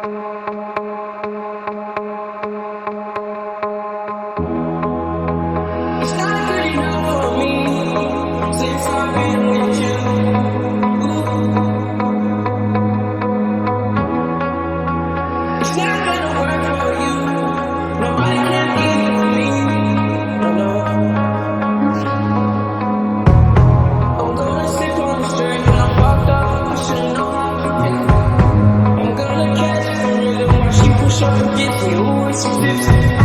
It's not good enough for me since I've been with you. It's not gonna work for you. Nobody can give me. No, no. I'm gonna slip on the street when I'm fucked up. I should've known I could pay. I'm gonna catch the rhythm while she push up against me. Ooh, it's 50.